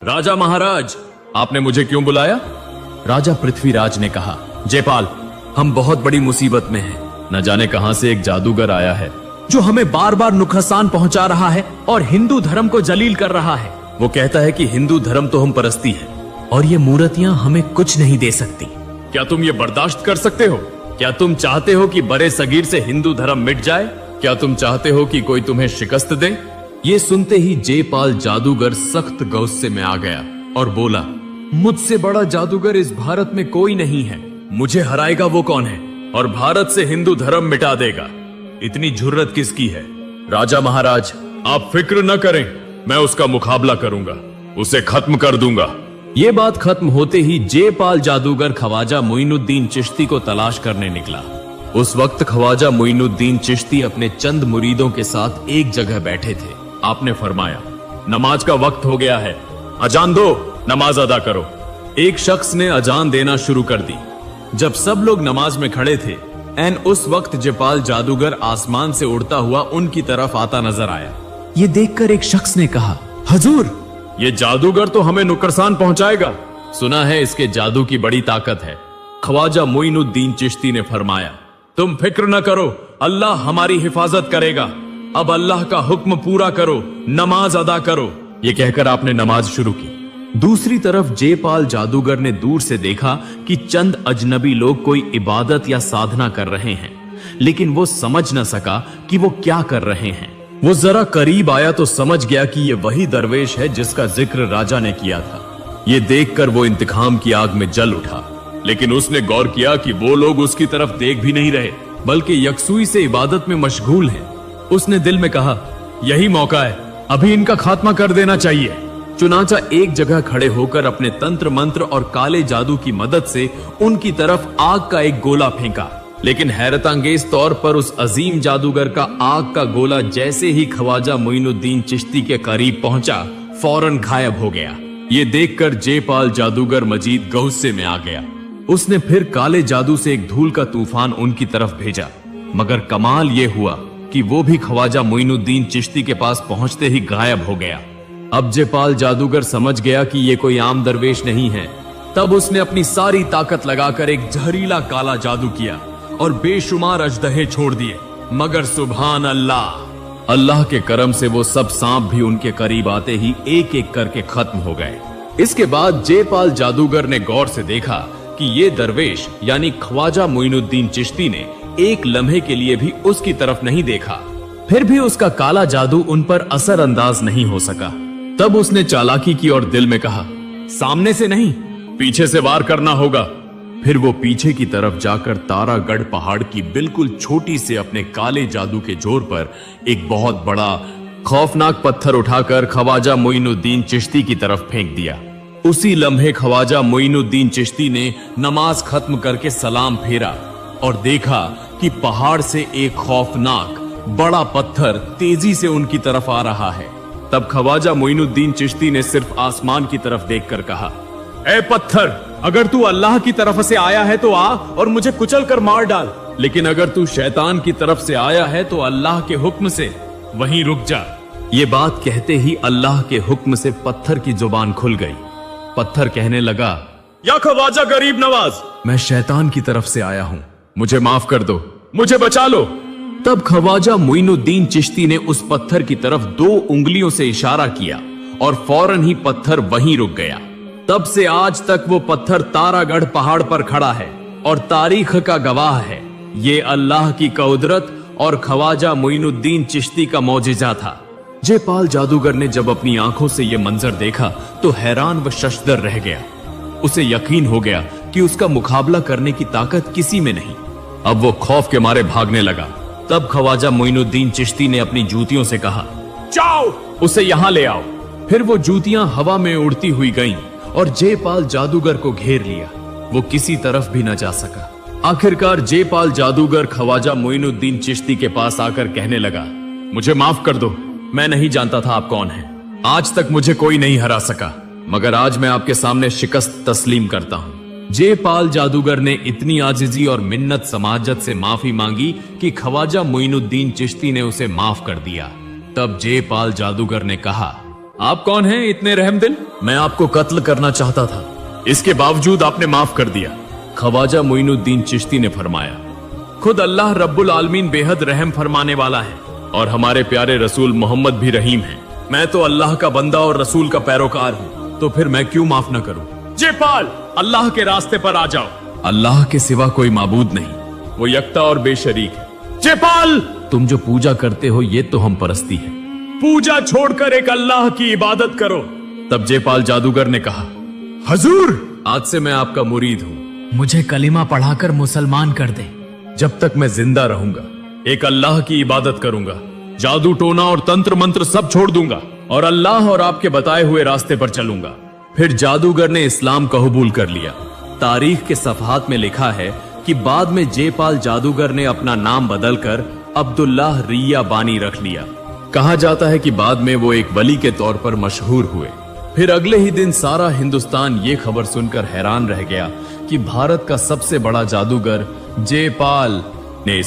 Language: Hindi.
राजा महाराज, आपने मुझे क्यों बुलाया? राजा पृथ्वीराज ने कहा, जयपाल, हम बहुत बड़ी मुसीबत में हैं। न जाने कहां से एक जादूगर आया है जो हमें बार बार नुकसान पहुंचा रहा है और हिंदू धर्म को जलील कर रहा है। वो कहता है कि हिंदू धर्म तो हम परस्ती है और ये मूर्तियां हमें कुछ नहीं दे सकती। क्या तुम ये बर्दाश्त कर सकते हो? क्या तुम चाहते हो कि बड़े सगीर से हिंदू धर्म मिट जाए? क्या तुम चाहते हो कि कोई तुम्हें शिकस्त दे? ये सुनते ही जयपाल जादूगर सख्त गुस्से में आ गया और बोला, मुझसे बड़ा जादूगर इस भारत में कोई नहीं है। मुझे हराएगा वो कौन है और भारत से हिंदू धर्म मिटा देगा? इतनी जुर्रत किसकी है? राजा महाराज, आप फिक्र न करें, मैं उसका मुकाबला करूंगा, उसे खत्म कर दूंगा। ये बात खत्म होते ही जयपाल जादूगर ख्वाजा मोइनुद्दीन चिश्ती को तलाश करने निकला। उस वक्त ख्वाजा मोइनुद्दीन चिश्ती अपने चंद मुरीदों के साथ एक जगह बैठे थे। आपने फरमाया, नमाज का वक्त हो गया है, अजान दो, नमाज अदा करो। एक शख्स ने अजान देना शुरू कर दी। जब सब लोग नमाज में खड़े थे, एन उस वक्त जयपाल जादूगर आसमान से उड़ता हुआ उनकी तरफ आता नजर आया। ये देखकर एक शख्स ने कहा, हजूर, ये जादूगर तो हमें नुकसान पहुंचाएगा। सुना है इसके जादू की बड़ी ताकत है। ख्वाजा मोइनुद्दीन चिश्ती ने फरमाया, तुम फिक्र न करो, अल्लाह हमारी हिफाजत करेगा। अब अल्लाह का हुक्म पूरा करो, नमाज अदा करो। ये कहकर आपने नमाज शुरू की। दूसरी तरफ जयपाल जादूगर ने दूर से देखा कि चंद अजनबी लोग कोई इबादत या साधना कर रहे हैं, लेकिन वो समझ न सका कि वो क्या कर रहे हैं। वो जरा करीब आया तो समझ गया कि ये वही दरवेश है जिसका जिक्र राजा ने किया था। ये देखकर वो इंतकाम की आग में जल उठा, लेकिन उसने गौर किया कि वो लोग उसकी तरफ देख भी नहीं रहे, बल्कि यकसुई से इबादत में मशगूल हैं। उसने दिल में कहा, यही मौका है, अभी इनका खात्मा कर देना चाहिए। चुनाचा एक जगह खड़े होकर अपने तंत्र मंत्र और काले जादू की मदद से उनकी तरफ आग का एक गोला फेंका, लेकिन हैरतअंगेज तौर पर उस अजीम जादूगर का आग का गोला जैसे ही ख्वाजा मोइनुद्दीन चिश्ती के करीब पहुंचा, फौरन गायब हो गया। ये देखकर जयपाल जादूगर मजीद गुस्से में आ गया। उसने फिर काले जादू से एक धूल का तूफान उनकी तरफ भेजा, मगर कमाल ये हुआ कि वो भी ख्वाजा मोइनुद्दीन चिश्ती के पास पहुंचते ही गायब हो गया। अब जयपाल जादूगर समझ गया कि ये कोई आम दरवेश नहीं है। तब उसने अपनी सारी ताकत लगाकर एक जहरीला काला जादू किया और बेशुमार अजदहे छोड़ दिए, मगर सुभान अल्लाह, अल्लाह के करम से वो सब सांप भी उनके करीब आते ही एक एक करके खत्म हो गए। इसके बाद जयपाल जादूगर ने गौर से देखा कि ये दरवेश यानी ख्वाजा मोइनुद्दीन चिश्ती ने एक लम्हे के लिए भी उसकी तरफ नहीं देखा। फिर भी उसका काला जादू उन पर असर अंदाज नहीं हो सका। तब उसने चालाकी की और दिल में कहा, सामने से नहीं, पीछे से वार करना होगा। फिर वो पीछे की तरफ जाकर तारागढ़ पहाड़ की बिल्कुल छोटी से अपने काले जादू के जोर पर एक बहुत बड़ा खौफनाक पत्थर उठाकर ख्वाजा मोइनुद्दीन चिश्ती की तरफ फेंक दिया। उसी लम्हे ख्वाजा मोइनुद्दीन चिश्ती ने नमाज खत्म करके सलाम फेरा और देखा कि पहाड़ से एक खौफनाक बड़ा पत्थर तेजी से उनकी तरफ आ रहा है। तब ख्वाजा मोइनुद्दीन चिश्ती ने सिर्फ आसमान की तरफ देखकर कहा, ए पत्थर, अगर तू अल्लाह की तरफ से आया है तो आ और मुझे कुचल कर मार डाल, लेकिन अगर तू शैतान की तरफ से आया है तो अल्लाह के हुक्म से वहीं रुक जा। ये बात कहते ही अल्लाह के हुक्म से पत्थर की जुबान खुल गई। पत्थर कहने लगा, या ख्वाजा गरीब नवाज, मैं शैतान की तरफ से आया हूं, मुझे माफ कर दो, मुझे बचा लो। तब ख्वाजा मोइनुद्दीन चिश्ती ने उस पत्थर की तरफ 2 उंगलियों से इशारा किया और फौरन ही पत्थर वहीं रुक गया। तब से आज तक वो पत्थर तारागढ़ पहाड़ पर खड़ा है और तारीख का गवाह है। ये अल्लाह की कुदरत और ख्वाजा मोइनुद्दीन चिश्ती का मौजिजा था। जयपाल जादूगर ने जब अपनी आंखों से यह मंजर देखा तो हैरान व शशदर रह गया। उसे यकीन हो गया कि उसका मुकाबला करने की ताकत किसी में नहीं। अब वो खौफ के मारे भागने लगा। तब ख्वाजा मोइनुद्दीन चिश्ती ने अपनी जूतियों से कहा, जाओ, उसे यहां ले आओ। फिर वो जूतियां हवा में उड़ती हुई गईं और जयपाल जादूगर को घेर लिया। वो किसी तरफ भी न जा सका। आखिरकार जयपाल जादूगर ख्वाजा मोइनुद्दीन चिश्ती के पास आकर कहने लगा, मुझे माफ कर दो, मैं नहीं जानता था आप कौन हैं। आज तक मुझे कोई नहीं हरा सका, मगर आज मैं आपके सामने शिकस्त तस्लीम करता हूं। जयपाल जादूगर ने इतनी आजिजी और मिन्नत समाजत से माफी मांगी कि ख्वाजा मोइनुद्दीन चिश्ती ने उसे माफ कर दिया। तब जयपाल जादूगर ने कहा, आप कौन हैं इतने रहमदिल? मैं आपको कत्ल करना चाहता था, इसके बावजूद आपने माफ कर दिया। ख्वाजा मोइनुद्दीन चिश्ती ने फरमाया, खुद अल्लाह रब्बुल आलमीन बेहद रहम फरमाने वाला है और हमारे प्यारे रसूल मोहम्मद भी रहीम हैं। मैं तो अल्लाह का बंदा और रसूल का पैरोकार हूँ, तो फिर मैं क्यों माफ न करूँ? जयपाल, अल्लाह के रास्ते पर आ जाओ। अल्लाह के सिवा कोई माबूद नहीं, वो यकता और बेशरीक है। जयपाल, तुम जो पूजा करते हो ये तो हम परस्ती है। पूजा छोड़कर एक अल्लाह की इबादत करो। तब जयपाल जादूगर ने कहा, हजूर, आज से मैं आपका मुरीद हूँ, मुझे कलिमा पढ़ाकर मुसलमान कर दे। जब तक मैं जिंदा रहूंगा एक अल्लाह की इबादत करूंगा, जादू टोना और तंत्र मंत्र सब छोड़ दूंगा और अल्लाह और आपके बताए हुए रास्ते पर चलूंगा। फिर जादूगर ने इस्लाम कबूल कर लिया। तारीख के सफहात में लिखा है कि बाद में जयपाल जादूगर ने अपना नाम बदलकर अब्दुल्लाह रिया बानी रख लिया। कहा जाता है कि बाद में वो एक वली के तौर पर मशहूर हुए। फिर अगले ही दिन सारा हिंदुस्तान ये खबर सुनकर हैरान रह गया कि भारत का सबसे बड़ा जादूगर जयपाल ने